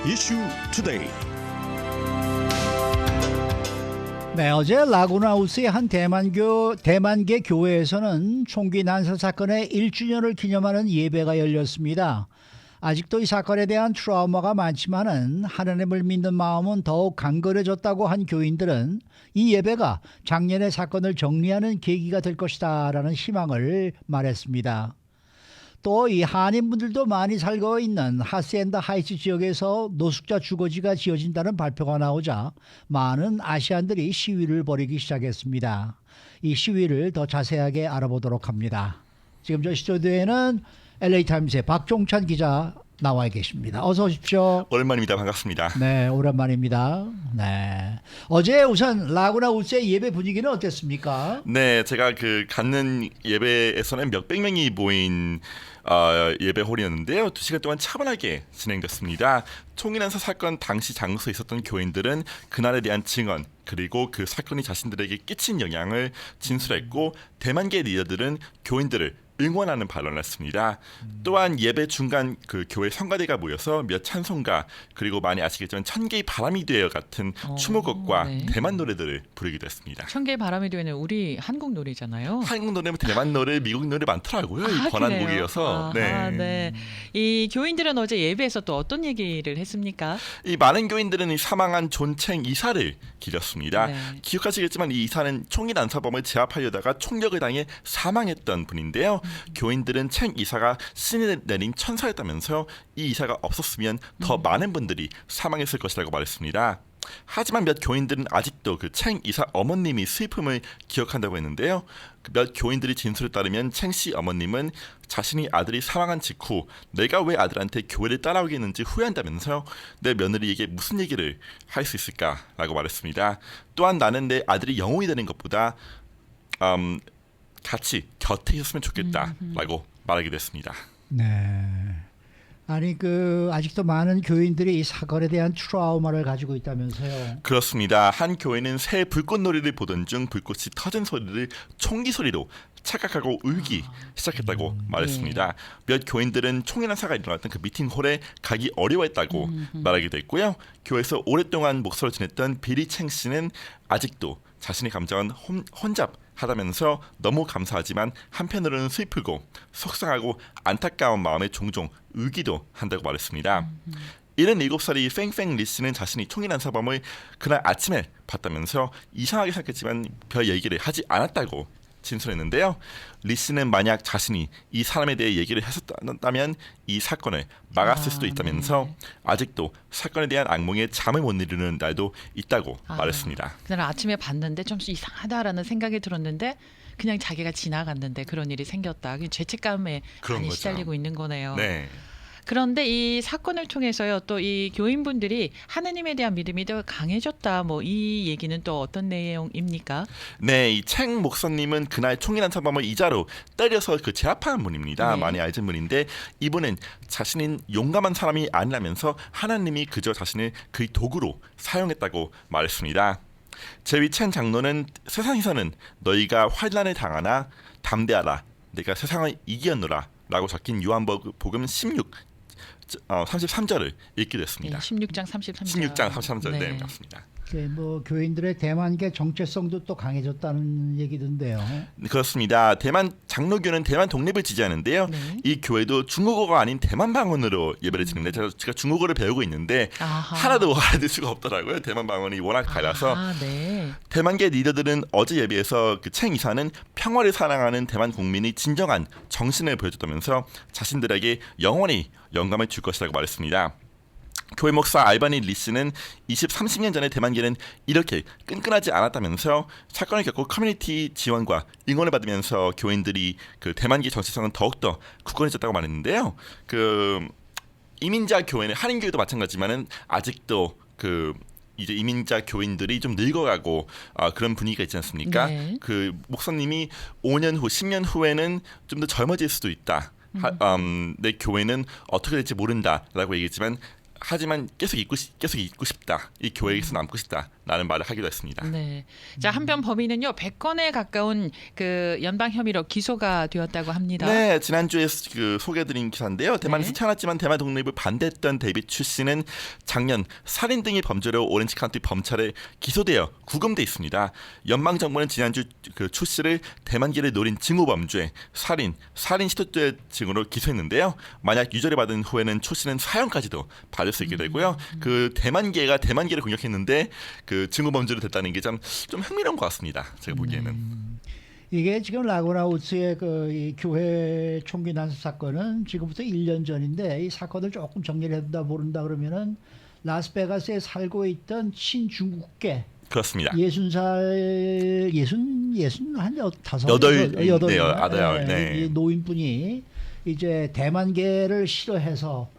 이슈 투데이. 네, 어제 라구나우스의 한 대만계 교회에서는 총기 난사 사건의 1주년을 기념하는 예배가 열렸습니다. 아직도 이 사건에 대한 트라우마가 많지만은 하나님을 믿는 마음은 더욱 강건해졌다고 한 교인들은 이 예배가 작년의 사건을 정리하는 계기가 될 것이다라는 희망을 말했습니다. 또 이 한인분들도 많이 살고 있는 하스앤더 하이츠 지역에서 노숙자 주거지가 지어진다는 발표가 나오자 많은 아시안들이 시위를 벌이기 시작했습니다. 이 시위를 더 자세하게 알아보도록 합니다. 지금 저 스튜디오에는 LA타임스의 박종찬 기자 나와 계십니다. 어서 오십시오. 오랜만입니다. 반갑습니다. 네, 오랜만입니다. 네, 어제 우선 라구나우스의 예배 분위기는 어땠습니까? 네, 제가 갖는 예배에서는 몇백 명이 모인 예배 홀이었는데요. 2시간 동안 차분하게 진행됐습니다. 총기 난사 사건 당시 장소에 있었던 교인들은 그날에 대한 증언 그리고 그 사건이 자신들에게 끼친 영향을 진술했고 대만계 리더들은 교인들을 응원하는 발언을 했습니다. 또한 예배 중간 교회 성가대가 모여서 몇 찬송가 그리고 많이 아시겠지만 천개의 바람이 되어 같은 추모곡과 네. 대만 노래들을 부르기도 했습니다. 천개의 바람이 되는 우리 한국 노래잖아요. 한국 노래면 대만 노래, 미국 노래 많더라고요. 이 번안곡이어서. 네. 이 교인들은 어제 예배에서 또 어떤 얘기를 했습니까? 이 많은 교인들은 이 사망한 존챙 이사를 기렸습니다. 네. 기억하시겠지만 이 이사는 총기 난사범을 제압하려다가 총격을 당해 사망했던 분인데요. 교인들은 챙 이사가 신이 내린 천사였다면서요. 이 이사가 없었으면 더 많은 분들이 사망했을 것이라고 말했습니다. 하지만 몇 교인들은 아직도 챙 이사 어머님이 슬픔을 기억한다고 했는데요. 몇 교인들이 진술에 따르면 챙 씨 어머님은 자신이 아들이 사망한 직후 내가 왜 아들한테 교회를 따라오게 했는지 후회한다면서요. 내 며느리에게 무슨 얘기를 할 수 있을까라고 말했습니다. 또한 나는 내 아들이 영웅이 되는 것보다 같이 곁에 있었으면 좋겠다라고 말하기도 했습니다. 네. 아니 아직도 많은 교인들이 이 사건에 대한 트라우마를 가지고 있다면서요. 그렇습니다. 한 교회는 새 불꽃놀이를 보던 중 불꽃이 터진 소리를 총기 소리로 착각하고 울기 시작했다고 말했습니다. 몇 교인들은 총기 난사가 일어났던 그 미팅홀에 가기 어려워했다고 말하기도 했고요. 교회에서 오랫동안 목사로 지냈던 비리 챙 씨는 아직도 자신의 감정은 혼잡하다면서 너무 감사하지만 한편으로는 슬프고 속상하고 안타까운 마음에 종종 울기도 한다고 말했습니다. 77살의 팽팽 리 씨는 자신이 총기 난사범을 그날 아침에 봤다면서 이상하게 생각했지만 별 얘기를 하지 않았다고 진술했는데요. 리 씨는 만약 자신이 이 사람에 대해 얘기를 했었다면 이 사건을 막았을 수도 있다면서 아직도 사건에 대한 악몽에 잠을 못 이루는 날도 있다고 말했습니다. 그날 아침에 봤는데 좀 이상하다라는 생각이 들었는데 그냥 자기가 지나갔는데 그런 일이 생겼다. 죄책감에 그런 많이 거죠. 시달리고 있는 거네요. 네. 그런데 이 사건을 통해서요, 또 이 교인분들이 하느님에 대한 믿음이 더 강해졌다. 뭐 이 얘기는 또 어떤 내용입니까? 네, 이 챙 목사님은 그날 총기 난사범을 이자로 때려서 제압한 분입니다. 네. 많이 알던 분인데 이분은 자신은 용감한 사람이 아니라면서 하나님이 그저 자신을 그의 도구로 사용했다고 말했습니다. 제위 챙 장로는 세상에서는 너희가 환난을 당하나 담대하라 내가 세상을 이기었노라 라고 적힌 요한복음 33절을 읽게 됐습니다. 네, 16장 33절. 16장 33절 네, 맞습니다. 교인들의 대만계 정체성도 또 강해졌다는 얘기던데요. 그렇습니다. 대만 장로교는 대만 독립을 지지하는데요. 네. 이 교회도 중국어가 아닌 대만 방언으로 예배를 드리는데 제가 중국어를 배우고 있는데 아하. 하나도 알아들 수가 없더라고요. 대만 방언이 워낙 달라서. 네. 대만계 리더들은 어제 예배에서 챙 이사는 평화를 사랑하는 대만 국민이 진정한 정신을 보여줬다면서 자신들에게 영원히 영감을 줄 것이라고 말했습니다. 교회 목사 알바니 리 씨는 30년 전에 대만계는 이렇게 끈끈하지 않았다면서 사건을 겪고 커뮤니티 지원과 응원을 받으면서 교인들이 대만계 정체성은 더욱더 굳건해졌다고 말했는데요. 이민자 교회는 한인교회도 마찬가지지만은 아직도 이제 이민자 교인들이 좀 늙어가고 그런 분위기가 있지 않습니까? 네. 목사님이 5년 후, 10년 후에는 좀 더 젊어질 수도 있다. 내 교회는 어떻게 될지 모른다라고 얘기했지만 하지만 계속 있고 싶다. 이 교회에서 남고 싶다라는 말을 하기도 했습니다. 네. 자, 한편 범인은요 100건에 가까운 그 연방 혐의로 기소가 되었다고 합니다. 네, 지난주에 그 소개해드린 기사인데요. 대만에서 네. 태어났지만 대만 독립을 반대했던 데이빗 추 씨는 작년 살인 등의 범죄로 오렌지 카운티 검찰에 기소되어 구금돼 있습니다. 연방 정부는 지난주 그 추 씨를 대만계를 노린 증오범죄, 살인 시도죄 등으로 기소했는데요. 만약 유죄를 받은 후에는 추 씨는 사형까지도 받을 수 있게 되고요. 그 대만계를 공격했는데 그 증오범죄로 됐다는 게 좀 흥미로운 것 같습니다. 제가 보기에는. 이게 지금 라구나우츠의 이 교회 총기 난사 사건은 지금부터 1년 전인데 이 사건을 조금 정리를 해본다 모른다 그러면은 라스베가스에 살고 있던 친중국계 그렇습니다. 60살 한 다섯 여덟 여덟 네. 이 노인분이 이제 대만계를 싫어해서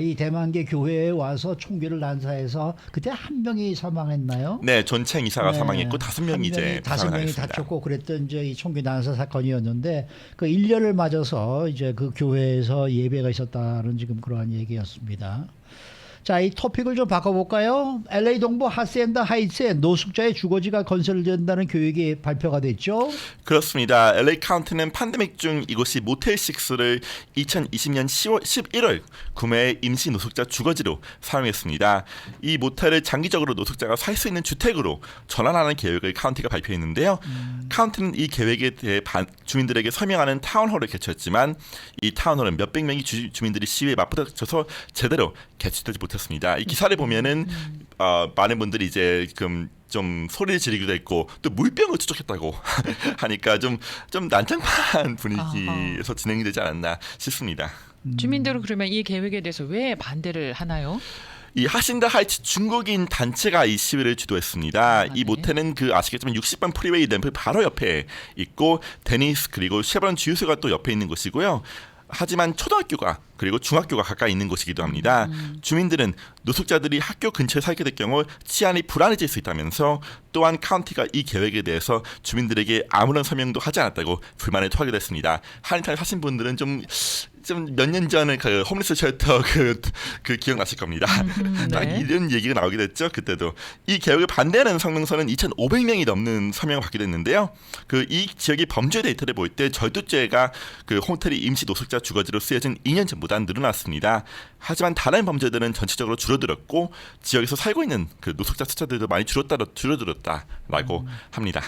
이 대만계 교회에 와서 총기를 난사해서 그때 한 명이 사망했나요? 네, 전체 이사가 네. 사망했고 5명이 이제 다섯 명이 부상당했습니다. 다쳤고 그랬던 이제 이 총기 난사 사건이었는데 그 1년을 맞아서 이제 그 교회에서 예배가 있었다는 지금 그러한 얘기였습니다. 자, 이 토픽을 좀 바꿔볼까요? LA 동부 하시엔다 하이츠에 노숙자의 주거지가 건설된다는 계획이 발표가 됐죠. 그렇습니다. LA 카운티는 팬데믹 중 이곳이 모텔 6를 2020년 11월 구매 임시 노숙자 주거지로 사용했습니다. 이 모텔을 장기적으로 노숙자가 살 수 있는 주택으로 전환하는 계획을 카운티가 발표했는데요. 카운티는 이 계획에 대해 주민들에게 설명하는 타운홀을 개최했지만 이 타운홀은 몇백 명의 주민들이 시위에 맞붙어서 제대로 개최되지 못했습니다. 이 기사를 보면은 많은 분들이 이제 좀 소리를 지르기도 했고 또 물병을 추적했다고 하니까 좀 난장판 분위기에서 진행이 되지 않았나 싶습니다. 주민들은 그러면 이 계획에 대해서 왜 반대를 하나요? 이 하신다 하이츠 중국인 단체가 이 시위를 주도했습니다. 이 네. 모텔은 아시겠지만 60번 프리웨이 램프 바로 옆에 있고 데니스 그리고 쉐브론 주유소가 또 옆에 있는 곳이고요. 하지만 초등학교가 그리고 중학교가 가까이 있는 곳이기도 합니다. 주민들은 노숙자들이 학교 근처에 살게 될 경우 치안이 불안해질 수 있다면서 또한 카운티가 이 계획에 대해서 주민들에게 아무런 설명도 하지 않았다고 불만을 토하기도 했습니다. 한인타에 사신 분들은 좀 몇 년 전에 그 홈리스 쉘터 그 기억나실 겁니다. 딱 네. 이런 얘기가 나오게 됐죠. 그때도 이 계획을 반대하는 성명서는 2,500명이 넘는 서명을 받게 됐는데요. 이 지역의 범죄 데이터를 볼 때 절도죄가 그 호텔이 임시 노숙자 주거지로 쓰여진 2년 전보다 늘어났습니다. 하지만 다른 범죄들은 전체적으로 줄어들었고 지역에서 살고 있는 그 노숙자 숫자들도 많이 줄어들었다라고 합니다.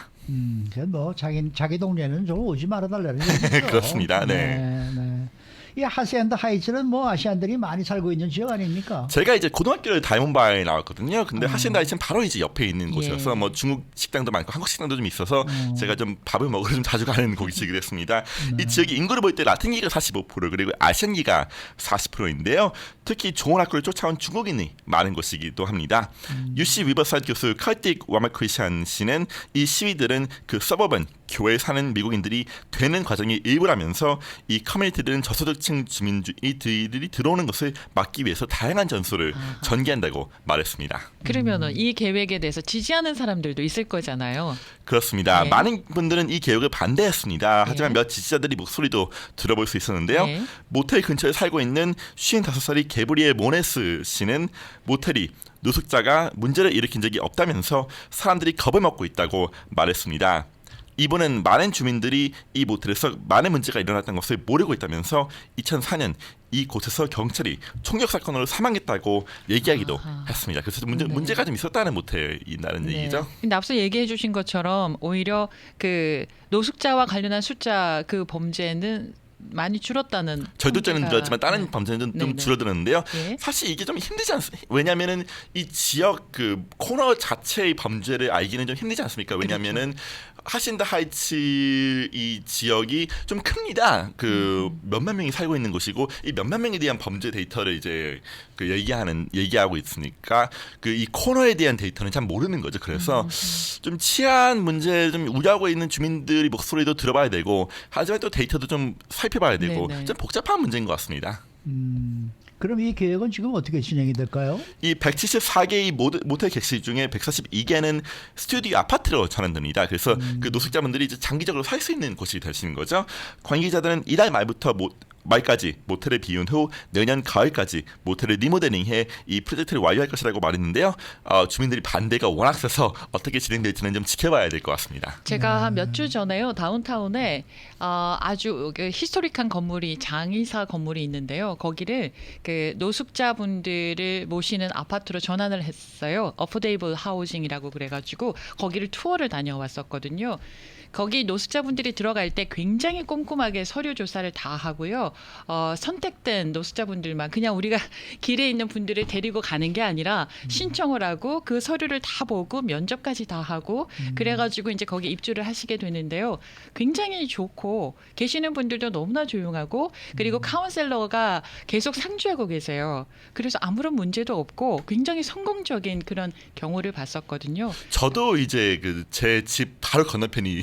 뭐 자기 동네는 좀 오지 말아달라는 얘기죠. 그렇습니다. 네. 네. 이 하시엔다 하이츠는 뭐 아시안들이 많이 살고 있는 지역 아닙니까? 제가 이제 고등학교를 다이몬바에 나왔거든요. 근데 하시엔다 하이츠는 바로 이제 옆에 있는 곳이어서 뭐 중국 식당도 많고 한국 식당도 좀 있어서 제가 좀 밥을 먹으러 좀 자주 가는 곳이기도 했습니다. 이 지역의 인구를 볼 때 라틴기가 45% 그리고 아시안기가 40%인데요. 특히 좋은 학교를 쫓아온 중국인이 많은 곳이기도 합니다. UC 리버사이드 교수 칼틱 와마크리시안 씨는 이 시위들은 그 서버번 교회에 사는 미국인들이 되는 과정의 일부라면서 이 커뮤니티들은 저소득층 주민들이 들어오는 것을 막기 위해서 다양한 전술을 전개한다고 말했습니다. 그러면은 이 계획에 대해서 지지하는 사람들도 있을 거잖아요. 그렇습니다. 네. 많은 분들은 이 계획을 반대했습니다. 하지만 네. 몇 지지자들이 목소리도 들어볼 수 있었는데요. 네. 모텔 근처에 살고 있는 55살의 게브리엘 모네스 씨는 모텔이 노숙자가 문제를 일으킨 적이 없다면서 사람들이 겁을 먹고 있다고 말했습니다. 이분은 많은 주민들이 이 모텔에서 많은 문제가 일어났던 것을 모르고 있다면서 2004년 이곳에서 경찰이 총격 사건으로 사망했다고 얘기하기도 했습니다. 그래서 문제가 좀 있었다는 모텔이라는 얘기죠. 근데 앞서 얘기해 주신 것처럼 오히려 그 노숙자와 관련한 숫자 그 범죄는 많이 줄었다는 절도죄는 통계가- 늘었지만 다른 네. 범죄는 좀 네네. 줄어드는데요. 예. 사실 이게 좀 힘들지 않습니까? 왜냐하면은 이 지역 그 코너 자체의 범죄를 알기는 좀 힘들지 않습니까? 왜냐하면은 하신다 하이츠 이 지역이 좀 큽니다. 그 몇만 명이 살고 있는 곳이고 이 몇만 명에 대한 범죄 데이터를 이제 그 얘기하고 있으니까 그 이 코너에 대한 데이터는 잘 모르는 거죠. 그래서 좀 치안 문제 좀 우려하고 있는 주민들의 목소리도 들어봐야 되고 하지만 또 데이터도 좀 살펴봐야 되고 네네. 좀 복잡한 문제인 것 같습니다. 그럼 이 계획은 지금 어떻게 진행이 될까요? 이 174개의 모텔 객실 중에 142개는 스튜디오 아파트로 전환됩니다. 그래서 그 노숙자분들이 이제 장기적으로 살 수 있는 곳이 되시는 거죠. 관계자들은 이달 말부터 말까지 모텔을 비운 후 내년 가을까지 모텔을 리모델링해 이 프로젝트를 완료할 것이라고 말했는데요. 주민들이 반대가 워낙 세서 어떻게 진행될지는 좀 지켜봐야 될 것 같습니다. 제가 한 몇 주 전에요 다운타운에 아주 히스토릭한 건물이 장의사 건물이 있는데요. 거기를 그 노숙자분들을 모시는 아파트로 전환을 했어요. 어포데이블 하우징이라고 그래가지고 거기를 투어를 다녀왔었거든요. 거기 노숙자분들이 들어갈 때 굉장히 꼼꼼하게 서류 조사를 다 하고요. 선택된 노숙자분들만 그냥 우리가 길에 있는 분들을 데리고 가는 게 아니라 신청을 하고 그 서류를 다 보고 면접까지 다 하고 그래가지고 이제 거기 입주를 하시게 되는데요. 굉장히 좋고 계시는 분들도 너무나 조용하고 그리고 카운셀러가 계속 상주하고 계세요. 그래서 아무런 문제도 없고 굉장히 성공적인 그런 경우를 봤었거든요. 저도 이제 그 제 집 바로 건너편이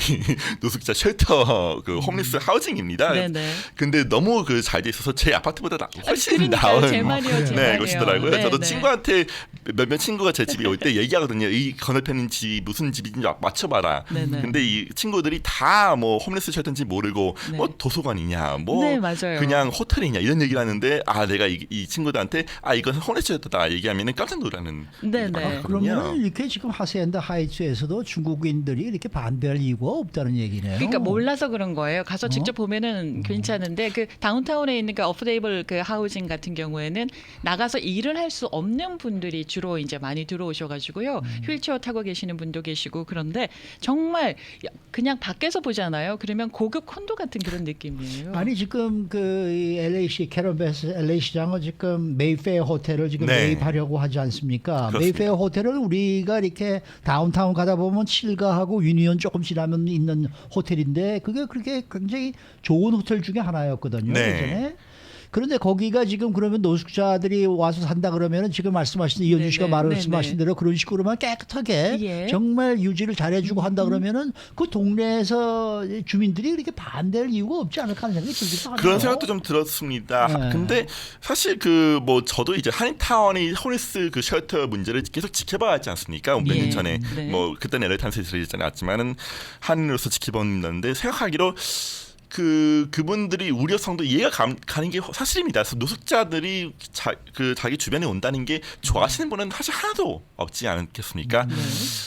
노숙자 쉘터 그 홈리스 하우징입니다. 네네. 근데 너무 그 잘 돼 있어서 제 아파트보다 훨씬 그러니까요. 나은 제 말이요, 제 말이요. 곳이더라고요. 네, 저도 네. 친구한테 몇몇 친구가 제 집에 올 때 얘기하거든요. 이 건너편인 집 무슨 집인지 맞춰봐라. 네네. 근데 이 친구들이 다 뭐 홈리스 쉘터인지 모르고 네. 뭐 도서관이냐, 뭐 네, 맞아요. 그냥 호텔이냐 이런 얘기를 하는데 내가 이 친구들한테 이건 홈리스 쉘터다 얘기하면은 깜짝 놀라는. 네네. 그러면 이렇게 지금 하세엔드 하이츠에서도 중국인들이 이렇게 반대할 이유가 없다는 얘기네요. 그러니까 몰라서 그런 거예요. 가서 직접 보면은 괜찮은데 그 다운타운에 있는 그 어포데이블 그 하우징 같은 경우에는 나가서 일을 할 수 없는 분들이 주로 이제 많이 들어오셔가지고요. 휠체어 타고 계시는 분도 계시고 그런데 정말 그냥 밖에서 보잖아요. 그러면 고급 콘도 같은 그런 느낌이에요. 아니 지금 그 LA시 캐런베스 LA 시장은 지금 메이페어 호텔을 지금 네. 매입하려고 하지 않습니까? 그렇습니다. 메이페어 호텔은 우리가 이렇게 다운타운 가다 보면 칠가하고 유니온 조금 지나면 있는 호텔인데 그게 그렇게 굉장히 좋은 호텔 중에 하나였거든요. 네. 예전에. 그런데 거기가 지금 그러면 노숙자들이 와서 산다 그러면은 지금 말씀하신 이현주 씨가 네네, 말씀하신 대로 그런 식으로만 깨끗하게 예. 정말 유지를 잘해주고 한다 그러면은 그 동네에서 주민들이 그렇게 반대할 이유가 없지 않을까 하는 생각이 들기도 하네요. 그런 생각도 좀 들었습니다. 네. 근데 사실 그 뭐 저도 이제 한인타운이 홈리스 그 쉘터 문제를 계속 지켜봐야 하지 않습니까? 몇 예. 년 전에 네. 뭐 그때는 LA 탄스에 들어있지 않았지만은 한인으로서 지켜봤는데 생각하기로 그분들이 우려성도 이해가 가는 게 사실입니다. 그래서 노숙자들이 자기 주변에 온다는 게 좋아하시는 분은 사실 하나도 없지 않겠습니까?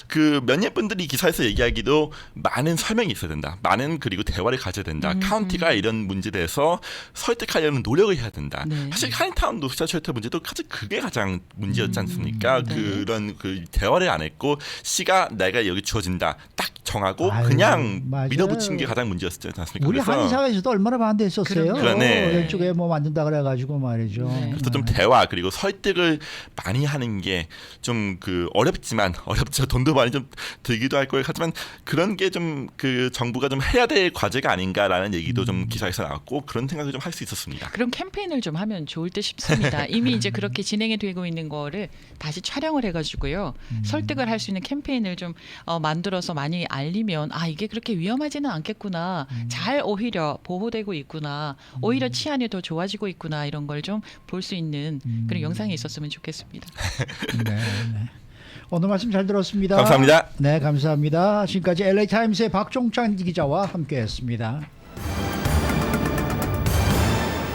그 몇몇 분들이 기사에서 얘기하기도 많은 설명이 있어야 된다. 많은 그리고 대화를 가져야 된다. 카운티가 이런 문제에 대해서 설득하려는 노력을 해야 된다. 네. 사실 한인타운 노숙자 쉘터 문제도 그게 가장 문제였지 않습니까? 네. 그런 그 대화를 안 했고 시가 내가 여기 주어진다. 딱 정하고 아유, 그냥 맞아요. 밀어붙인 게 가장 문제였지 않습니까? 우리 한의사에서도 얼마나 반대했었어요. 그러네. 이쪽에 뭐 만든다 그래가지고 말이죠. 네. 그래서 좀 대화 그리고 설득을 많이 하는 게 좀 그 어렵죠. 돈도 많이 좀 들기도 할 거예요. 하지만 그런 게 좀 그 정부가 좀 해야 될 과제가 아닌가라는 얘기도 좀 기사에서 나왔고 그런 생각을 좀 할 수 있었습니다. 그런 캠페인을 좀 하면 좋을 듯 싶습니다. 이미 이제 그렇게 진행이 되고 있는 거를 다시 촬영을 해가지고요. 설득을 할 수 있는 캠페인을 좀 만들어서 많이 알리면 이게 그렇게 위험하지는 않겠구나. 잘 오히려 보호되고 있구나. 오히려 치안이 더 좋아지고 있구나. 이런 걸 좀 볼 수 있는 그런 영상이 있었으면 좋겠습니다. 네, 네. 오늘 말씀 잘 들었습니다. 감사합니다. 네, 감사합니다. 지금까지 LA 타임스의 박종찬 기자와 함께했습니다.